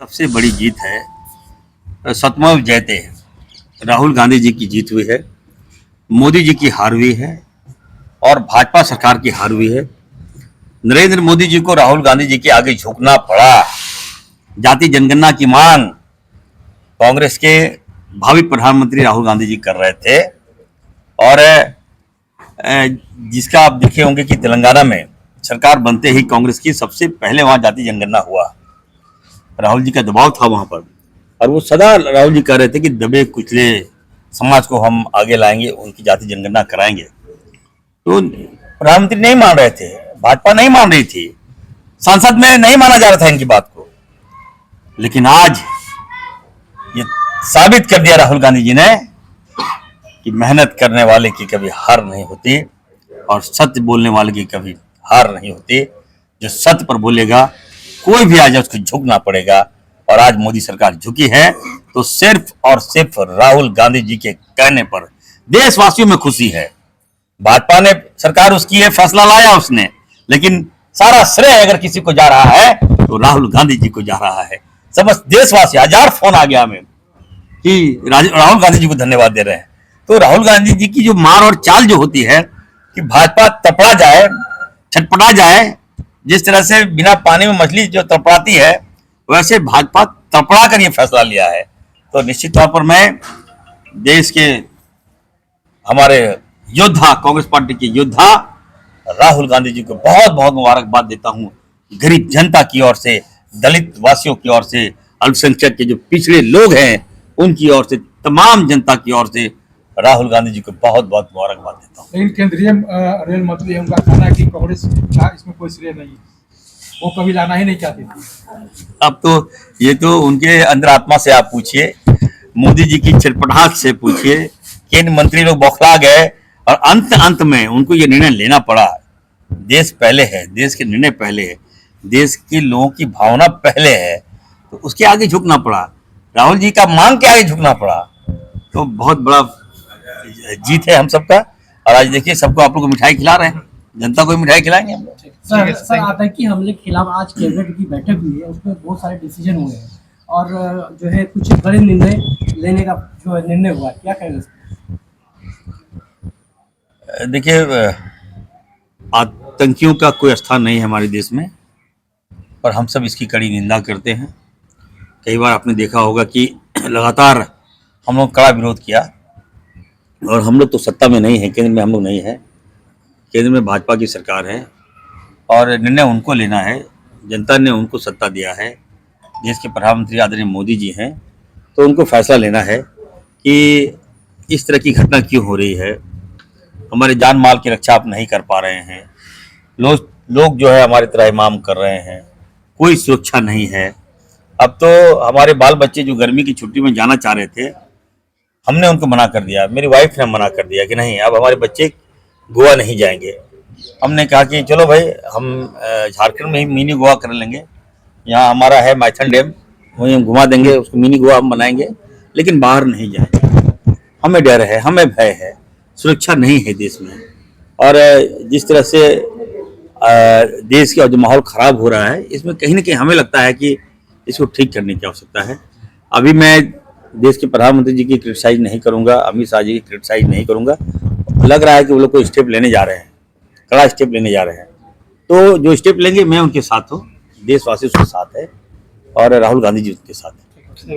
सबसे बड़ी जीत है सतमव जयते। राहुल गांधी जी की जीत हुई है, मोदी जी की हार हुई है और भाजपा सरकार की हार हुई है। नरेंद्र मोदी जी को राहुल गांधी जी के आगे झुकना पड़ा। जाति जनगणना की मांग कांग्रेस के भावी प्रधानमंत्री राहुल गांधी जी कर रहे थे और जिसका आप देखे होंगे कि तेलंगाना में सरकार बनते ही कांग्रेस की सबसे पहले वहां जाति जनगणना हुआ। राहुल जी का दबाव था वहां पर और वो सदा राहुल जी कह रहे थे कि दबे कुचले समाज को हम आगे लाएंगे, उनकी जाति जनगणना कराएंगे। तो प्रधानमंत्री नहीं मान रहे थे, भाजपा नहीं मान रही थी, संसद में नहीं माना जा रहा था इनकी बात को। लेकिन आज ये साबित कर दिया राहुल गांधी जी ने कि मेहनत करने वाले की कभी हार नहीं होती और सत्य बोलने वाले की कभी हार नहीं होती। जो सत्य पर बोलेगा कोई भी आ जाए उसको झुकना पड़ेगा। और आज मोदी सरकार झुकी है तो सिर्फ और सिर्फ राहुल गांधी जी के कहने पर देशवासियों में खुशी है। भाजपा ने सरकार उसकी है, फैसला लाया उसने, लेकिन सारा श्रेय अगर किसी को जा रहा है तो राहुल गांधी जी को जा रहा है। समस्त देशवासी, हजार फोन आ गया हमें कि राहुल गांधी जी को धन्यवाद दे रहे हैं। तो राहुल गांधी जी की जो मार और चाल जो होती है कि भाजपा तपड़ा जाए, छटपटा जाए, जिस तरह से बिना पानी में मछली जो तड़पड़ाती है वैसे भाजपा तड़पड़ा कर ये फैसला लिया है। तो निश्चित तौर पर मैं देश के हमारे योद्धा, कांग्रेस पार्टी के योद्धा राहुल गांधी जी को बहुत बहुत मुबारकबाद देता हूं। गरीब जनता की ओर से, दलित वासियों की ओर से, अल्पसंख्यक के जो पिछड़े लोग हैं उनकी ओर से, तमाम जनता की ओर से राहुल गांधी जी को बहुत बहुत मुबारकबाद देता हूँ। लेकिन केंद्रीय रेल मंत्री है, उनका कहना है कि कांग्रेस का इसमें कोई श्रेय नहीं, वो कभी लाना ही नहीं चाहती थी। अब तो ये तो उनके अंदर आत्मा से आप पूछिए, मोदी जी की छटपटाहट से पूछिए। केंद्र मंत्री लोग बौखला गए और अंत में उनको ये निर्णय लेना पड़ा। देश पहले है, देश के निर्णय पहले है, देश के लोगों की भावना पहले है, तो उसके आगे झुकना पड़ा। राहुल जी का मांग के आगे झुकना पड़ा। तो बहुत बड़ा जीत है हम सबका। और आज देखिए सबको आप लोग को मिठाई खिला रहे हैं, जनता को मिठाई खिलाएंगे हम लोग। सर आतंकी हमले के खिलाफ आज कैबिनेट की बैठक हुई है, उसमें बहुत सारे डिसीजन हुए हैं और जो है कुछ बड़े निर्णय लेने का जो निर्णय हुआ, क्या कहेंगे? देखिए, आतंकियों का कोई स्थान नहीं है हमारे देश में और हम सब इसकी कड़ी निंदा करते हैं। कई बार आपने देखा होगा कि लगातार हम लोग कड़ा विरोध किया और हम लोग तो सत्ता में नहीं है, केंद्र में हम लोग नहीं है, केंद्र में भाजपा की सरकार है और निर्णय उनको लेना है। जनता ने उनको सत्ता दिया है, देश के प्रधानमंत्री आदरणीय मोदी जी हैं, तो उनको फैसला लेना है कि इस तरह की घटना क्यों हो रही है। हमारे जान माल की रक्षा आप नहीं कर पा रहे हैं, लोग जो है हमारी तरह इमाम कर रहे हैं, कोई सुरक्षा नहीं है। अब तो हमारे बाल बच्चे जो गर्मी की छुट्टी में जाना चाह रहे थे, हमने उनको मना कर दिया, मेरी वाइफ ने मना कर दिया कि नहीं, अब हमारे बच्चे गोवा नहीं जाएंगे। हमने कहा कि चलो भाई, हम झारखंड में ही मिनी गोवा कर लेंगे, यहाँ हमारा है माइथन डैम, वहीं हम घुमा देंगे उसको, मिनी गोवा हम बनाएंगे, लेकिन बाहर नहीं जाएंगे। हमें डर है, हमें भय है, सुरक्षा नहीं है देश में। और जिस तरह से देश का जो माहौल खराब हो रहा है, इसमें कहीं ना कहीं हमें लगता है कि इसको ठीक करने की आवश्यकता है। अभी मैं देश के प्रधानमंत्री जी की क्रिटिसाइज नहीं करूंगा, अमित शाह जी की क्रिटिसाइज नहीं करूंगा। लग रहा है कि वो लोग कोई स्टेप लेने जा रहे हैं, कड़ा स्टेप लेने जा रहे हैं, तो जो स्टेप लेंगे मैं उनके साथ हूँ, देशवासी उसके साथ है और राहुल गांधी जी उनके साथ है।